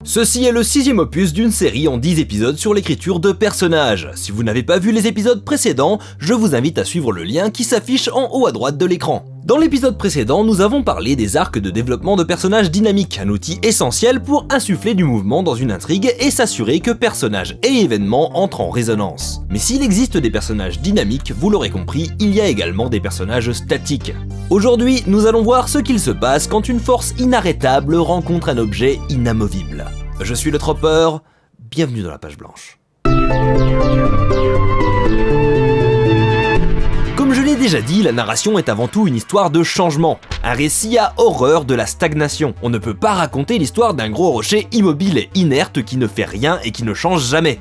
Ceci est le 6e opus d'une série en 10 épisodes sur l'écriture de personnages. Si vous n'avez pas vu les épisodes précédents, je vous invite à suivre le lien qui s'affiche en haut à droite de l'écran. Dans l'épisode précédent, nous avons parlé des arcs de développement de personnages dynamiques, un outil essentiel pour insuffler du mouvement dans une intrigue et s'assurer que personnages et événements entrent en résonance. Mais s'il existe des personnages dynamiques, vous l'aurez compris, il y a également des personnages statiques. Aujourd'hui, nous allons voir ce qu'il se passe quand une force inarrêtable rencontre un objet inamovible. Je suis le Tropper, bienvenue dans la page blanche. Comme je l'ai déjà dit, la narration est avant tout une histoire de changement. Un récit a horreur de la stagnation. On ne peut pas raconter l'histoire d'un gros rocher immobile et inerte qui ne fait rien et qui ne change jamais.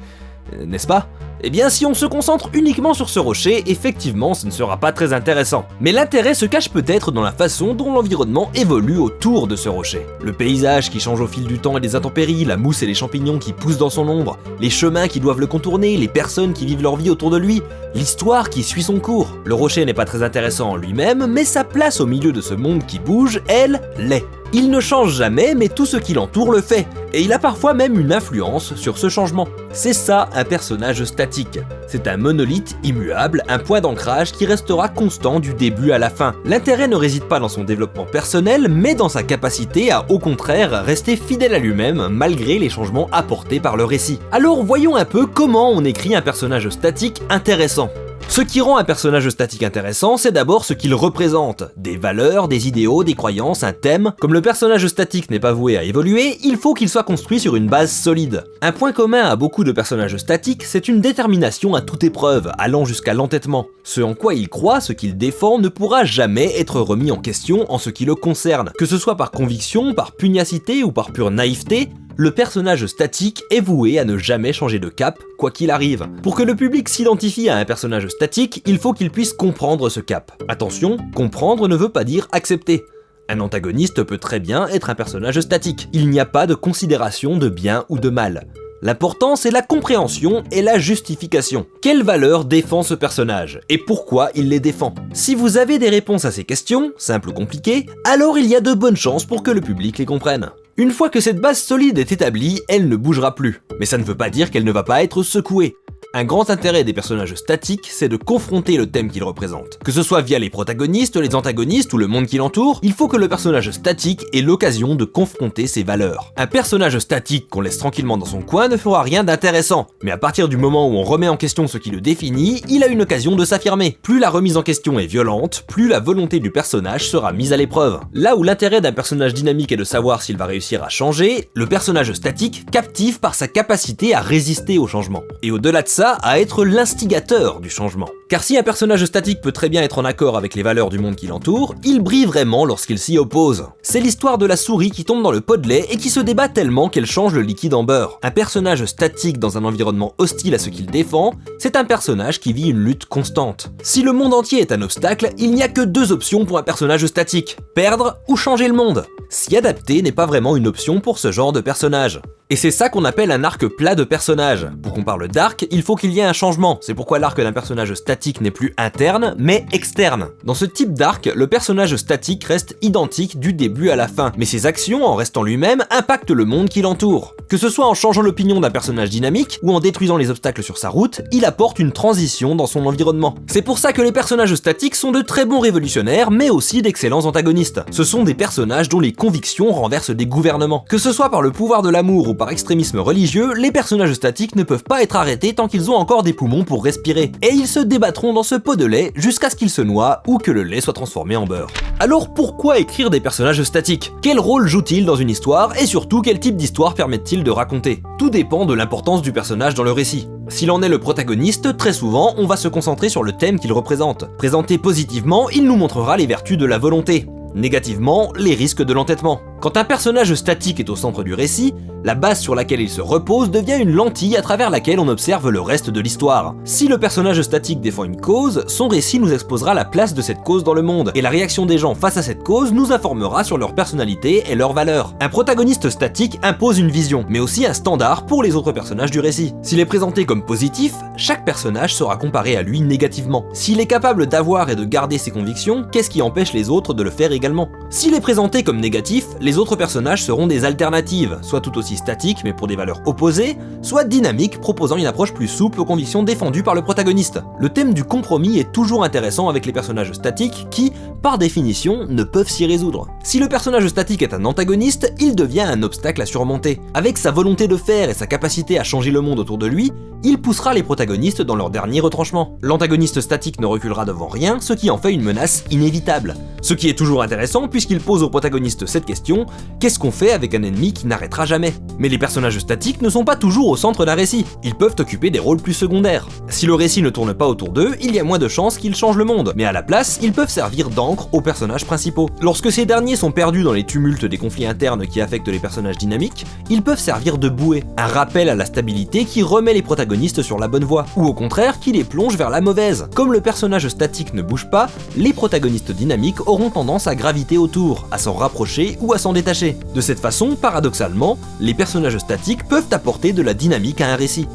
N'est-ce pas ? Eh bien, si on se concentre uniquement sur ce rocher, effectivement, ce ne sera pas très intéressant. Mais l'intérêt se cache peut-être dans la façon dont l'environnement évolue autour de ce rocher. Le paysage qui change au fil du temps et des intempéries, la mousse et les champignons qui poussent dans son ombre, les chemins qui doivent le contourner, les personnes qui vivent leur vie autour de lui, l'histoire qui suit son cours. Le rocher n'est pas très intéressant en lui-même, mais sa place au milieu de ce monde qui bouge, elle, l'est. Il ne change jamais, mais tout ce qui l'entoure le fait, et il a parfois même une influence sur ce changement. C'est ça un personnage statique. C'est un monolithe immuable, un point d'ancrage qui restera constant du début à la fin. L'intérêt ne réside pas dans son développement personnel, mais dans sa capacité à, au contraire, rester fidèle à lui-même malgré les changements apportés par le récit. Alors voyons un peu comment on écrit un personnage statique intéressant. Ce qui rend un personnage statique intéressant, c'est d'abord ce qu'il représente. Des valeurs, des idéaux, des croyances, un thème. Comme le personnage statique n'est pas voué à évoluer, il faut qu'il soit construit sur une base solide. Un point commun à beaucoup de personnages statiques, c'est une détermination à toute épreuve, allant jusqu'à l'entêtement. Ce en quoi il croit, ce qu'il défend, ne pourra jamais être remis en question en ce qui le concerne. Que ce soit par conviction, par pugnacité ou par pure naïveté, le personnage statique est voué à ne jamais changer de cap, quoi qu'il arrive. Pour que le public s'identifie à un personnage statique, il faut qu'il puisse comprendre ce cap. Attention, comprendre ne veut pas dire accepter. Un antagoniste peut très bien être un personnage statique. Il n'y a pas de considération de bien ou de mal. L'important, c'est la compréhension et la justification. Quelle valeur défend ce personnage et pourquoi il les défend ? Si vous avez des réponses à ces questions, simples ou compliquées, alors il y a de bonnes chances pour que le public les comprenne. Une fois que cette base solide est établie, elle ne bougera plus. Mais ça ne veut pas dire qu'elle ne va pas être secouée. Un grand intérêt des personnages statiques, c'est de confronter le thème qu'ils représentent. Que ce soit via les protagonistes, les antagonistes ou le monde qui l'entoure, il faut que le personnage statique ait l'occasion de confronter ses valeurs. Un personnage statique qu'on laisse tranquillement dans son coin ne fera rien d'intéressant, mais à partir du moment où on remet en question ce qui le définit, il a une occasion de s'affirmer. Plus la remise en question est violente, plus la volonté du personnage sera mise à l'épreuve. Là où l'intérêt d'un personnage dynamique est de savoir s'il va réussir à changer, le personnage statique captive par sa capacité à résister au changement. Et au-delà de ça, à être l'instigateur du changement. Car si un personnage statique peut très bien être en accord avec les valeurs du monde qui l'entoure, il brille vraiment lorsqu'il s'y oppose. C'est l'histoire de la souris qui tombe dans le pot de lait et qui se débat tellement qu'elle change le liquide en beurre. Un personnage statique dans un environnement hostile à ce qu'il défend, c'est un personnage qui vit une lutte constante. Si le monde entier est un obstacle, il n'y a que deux options pour un personnage statique, perdre ou changer le monde. S'y adapter n'est pas vraiment une option pour ce genre de personnage. Et c'est ça qu'on appelle un arc plat de personnage. Pour qu'on parle d'arc, il faut qu'il y ait un changement. C'est pourquoi l'arc d'un personnage statique n'est plus interne, mais externe. Dans ce type d'arc, le personnage statique reste identique du début à la fin, mais ses actions, en restant lui-même, impactent le monde qui l'entoure. Que ce soit en changeant l'opinion d'un personnage dynamique, ou en détruisant les obstacles sur sa route, il apporte une transition dans son environnement. C'est pour ça que les personnages statiques sont de très bons révolutionnaires, mais aussi d'excellents antagonistes. Ce sont des personnages dont les convictions renversent des gouvernements. Que ce soit par le pouvoir de l'amour ou par extrémisme religieux, les personnages statiques ne peuvent pas être arrêtés tant qu'ils ont encore des poumons pour respirer. Et ils se débattront dans ce pot de lait jusqu'à ce qu'ils se noient ou que le lait soit transformé en beurre. Alors pourquoi écrire des personnages statiques ? Quel rôle jouent-ils dans une histoire et surtout quel type d'histoire permettent-ils de raconter ? Tout dépend de l'importance du personnage dans le récit. S'il en est le protagoniste, très souvent, on va se concentrer sur le thème qu'il représente. Présenté positivement, il nous montrera les vertus de la volonté. Négativement, les risques de l'entêtement. Quand un personnage statique est au centre du récit, la base sur laquelle il se repose devient une lentille à travers laquelle on observe le reste de l'histoire. Si le personnage statique défend une cause, son récit nous exposera la place de cette cause dans le monde, et la réaction des gens face à cette cause nous informera sur leur personnalité et leurs valeurs. Un protagoniste statique impose une vision, mais aussi un standard pour les autres personnages du récit. S'il est présenté comme positif, chaque personnage sera comparé à lui négativement. S'il est capable d'avoir et de garder ses convictions, qu'est-ce qui empêche les autres de le faire également ? S'il est présenté comme négatif, Les autres personnages seront des alternatives, soit tout aussi statiques mais pour des valeurs opposées, soit dynamiques proposant une approche plus souple aux convictions défendues par le protagoniste. Le thème du compromis est toujours intéressant avec les personnages statiques qui, par définition, ne peuvent s'y résoudre. Si le personnage statique est un antagoniste, il devient un obstacle à surmonter. Avec sa volonté de faire et sa capacité à changer le monde autour de lui, il poussera les protagonistes dans leur dernier retranchement. L'antagoniste statique ne reculera devant rien, ce qui en fait une menace inévitable. Ce qui est toujours intéressant puisqu'il pose au protagoniste cette question, qu'est-ce qu'on fait avec un ennemi qui n'arrêtera jamais? Mais les personnages statiques ne sont pas toujours au centre d'un récit, ils peuvent occuper des rôles plus secondaires. Si le récit ne tourne pas autour d'eux, il y a moins de chances qu'ils changent le monde, mais à la place, ils peuvent servir d'encre aux personnages principaux. Lorsque ces derniers sont perdus dans les tumultes des conflits internes qui affectent les personnages dynamiques, ils peuvent servir de bouée, un rappel à la stabilité qui remet les protagonistes sur la bonne voie, ou au contraire qui les plonge vers la mauvaise. Comme le personnage statique ne bouge pas, les protagonistes dynamiques auront tendance à graviter autour, à s'en rapprocher ou à s'en détacher. De cette façon, paradoxalement, les personnages statiques peuvent apporter de la dynamique à un récit.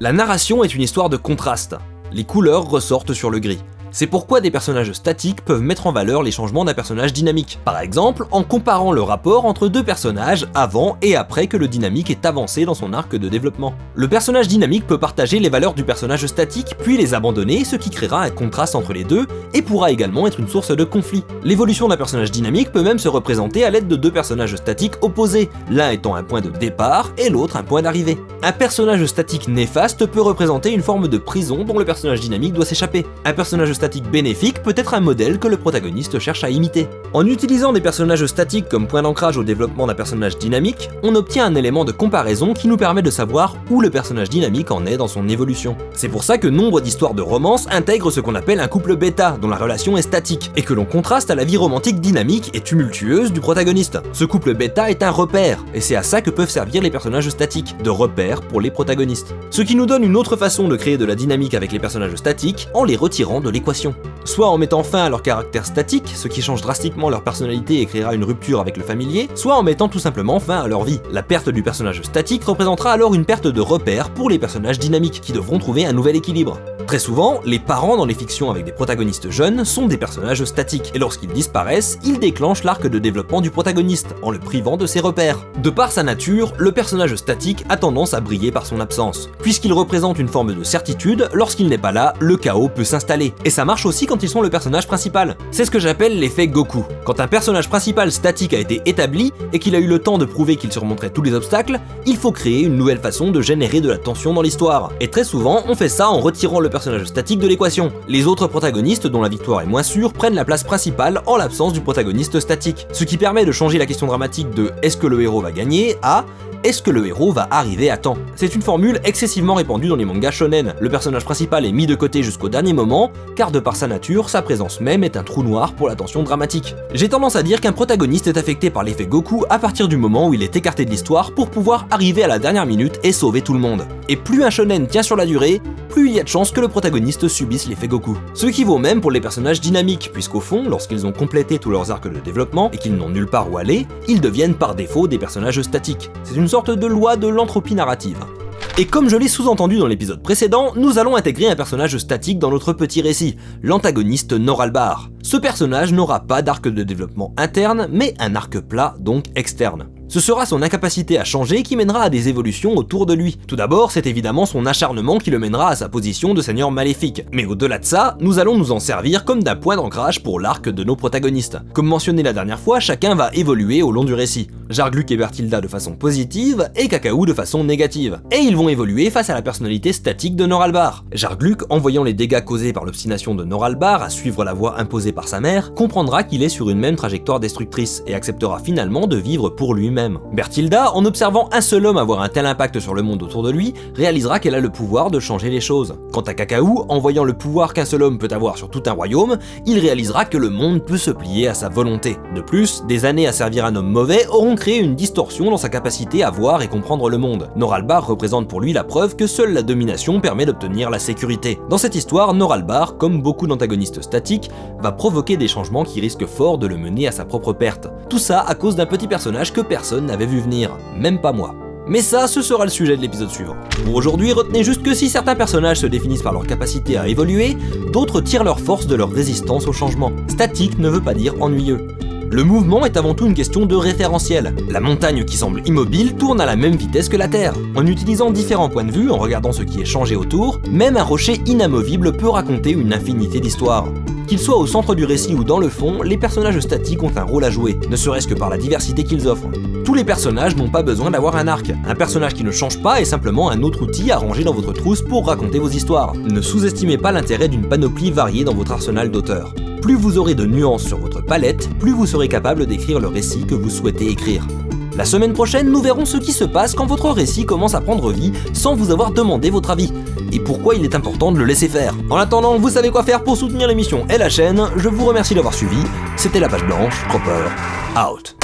La narration est une histoire de contraste. Les couleurs ressortent sur le gris. C'est pourquoi des personnages statiques peuvent mettre en valeur les changements d'un personnage dynamique. Par exemple, en comparant le rapport entre deux personnages avant et après que le dynamique ait avancé dans son arc de développement. Le personnage dynamique peut partager les valeurs du personnage statique, puis les abandonner, ce qui créera un contraste entre les deux, et pourra également être une source de conflit. L'évolution d'un personnage dynamique peut même se représenter à l'aide de deux personnages statiques opposés, l'un étant un point de départ et l'autre un point d'arrivée. Un personnage statique néfaste peut représenter une forme de prison dont le personnage dynamique doit s'échapper. Un personnage statique bénéfique peut être un modèle que le protagoniste cherche à imiter. En utilisant des personnages statiques comme point d'ancrage au développement d'un personnage dynamique, on obtient un élément de comparaison qui nous permet de savoir où le personnage dynamique en est dans son évolution. C'est pour ça que nombre d'histoires de romance intègrent ce qu'on appelle un couple bêta, dont la relation est statique, et que l'on contraste à la vie romantique dynamique et tumultueuse du protagoniste. Ce couple bêta est un repère, et c'est à ça que peuvent servir les personnages statiques, de repères pour les protagonistes. Ce qui nous donne une autre façon de créer de la dynamique avec les personnages statiques, en les retirant de l'équation. Soit en mettant fin à leur caractère statique, ce qui change drastiquement leur personnalité et créera une rupture avec le familier, soit en mettant tout simplement fin à leur vie. La perte du personnage statique représentera alors une perte de repère pour les personnages dynamiques, qui devront trouver un nouvel équilibre. Très souvent, les parents dans les fictions avec des protagonistes jeunes sont des personnages statiques, et lorsqu'ils disparaissent, ils déclenchent l'arc de développement du protagoniste, en le privant de ses repères. De par sa nature, le personnage statique a tendance à briller par son absence. Puisqu'il représente une forme de certitude, lorsqu'il n'est pas là, le chaos peut s'installer. Et ça marche aussi quand ils sont le personnage principal. C'est ce que j'appelle l'effet Goku. Quand un personnage principal statique a été établi, et qu'il a eu le temps de prouver qu'il surmonterait tous les obstacles, il faut créer une nouvelle façon de générer de la tension dans l'histoire. Et très souvent, on fait ça en retirant le personnage statique de l'équation. Les autres protagonistes, dont la victoire est moins sûre, prennent la place principale en l'absence du protagoniste statique. Ce qui permet de changer la question dramatique de « est-ce que le héros va gagner ?» à « est-ce que le héros va arriver à temps ?» C'est une formule excessivement répandue dans les mangas shonen. Le personnage principal est mis de côté jusqu'au dernier moment, car de par sa nature, sa présence même est un trou noir pour la tension dramatique. J'ai tendance à dire qu'un protagoniste est affecté par l'effet Goku à partir du moment où il est écarté de l'histoire pour pouvoir arriver à la dernière minute et sauver tout le monde. Et plus un shonen tient sur la durée, plus il y a de chances que le protagoniste subisse l'effet Goku. Ce qui vaut même pour les personnages dynamiques, puisqu'au fond, lorsqu'ils ont complété tous leurs arcs de développement et qu'ils n'ont nulle part où aller, ils deviennent par défaut des personnages statiques. C'est une sorte de loi de l'entropie narrative. Et comme je l'ai sous-entendu dans l'épisode précédent, nous allons intégrer un personnage statique dans notre petit récit, l'antagoniste Noralbar. Ce personnage n'aura pas d'arc de développement interne, mais un arc plat, donc externe. Ce sera son incapacité à changer qui mènera à des évolutions autour de lui. Tout d'abord, c'est évidemment son acharnement qui le mènera à sa position de seigneur maléfique. Mais au-delà de ça, nous allons nous en servir comme d'un point d'ancrage pour l'arc de nos protagonistes. Comme mentionné la dernière fois, chacun va évoluer au long du récit. Jargluk et Berthilda de façon positive, et Cacao de façon négative. Et ils vont évoluer face à la personnalité statique de Noralbar. Jargluk, en voyant les dégâts causés par l'obstination de Noralbar à suivre la voie imposée par sa mère, comprendra qu'il est sur une même trajectoire destructrice, et acceptera finalement de vivre pour lui-même. Berthilda, en observant un seul homme avoir un tel impact sur le monde autour de lui, réalisera qu'elle a le pouvoir de changer les choses. Quant à Cacao, en voyant le pouvoir qu'un seul homme peut avoir sur tout un royaume, il réalisera que le monde peut se plier à sa volonté. De plus, des années à servir un homme mauvais auront créé une distorsion dans sa capacité à voir et comprendre le monde. Noralbar représente pour lui la preuve que seule la domination permet d'obtenir la sécurité. Dans cette histoire, Noralbar, comme beaucoup d'antagonistes statiques, va provoquer des changements qui risquent fort de le mener à sa propre perte. Tout ça à cause d'un petit personnage que personne n'avait vu venir, même pas moi. Mais ça, ce sera le sujet de l'épisode suivant. Pour aujourd'hui, retenez juste que si certains personnages se définissent par leur capacité à évoluer, d'autres tirent leur force de leur résistance au changement. Statique ne veut pas dire ennuyeux. Le mouvement est avant tout une question de référentiel. La montagne qui semble immobile tourne à la même vitesse que la Terre. En utilisant différents points de vue, en regardant ce qui est changé autour, même un rocher inamovible peut raconter une infinité d'histoires. Qu'ils soient au centre du récit ou dans le fond, les personnages statiques ont un rôle à jouer, ne serait-ce que par la diversité qu'ils offrent. Tous les personnages n'ont pas besoin d'avoir un arc. Un personnage qui ne change pas est simplement un autre outil à ranger dans votre trousse pour raconter vos histoires. Ne sous-estimez pas l'intérêt d'une panoplie variée dans votre arsenal d'auteurs. Plus vous aurez de nuances sur votre palette, plus vous serez capable d'écrire le récit que vous souhaitez écrire. La semaine prochaine, nous verrons ce qui se passe quand votre récit commence à prendre vie sans vous avoir demandé votre avis, et pourquoi il est important de le laisser faire. En attendant, vous savez quoi faire pour soutenir l'émission et la chaîne. Je vous remercie d'avoir suivi. C'était La Page Blanche, Cropper, out.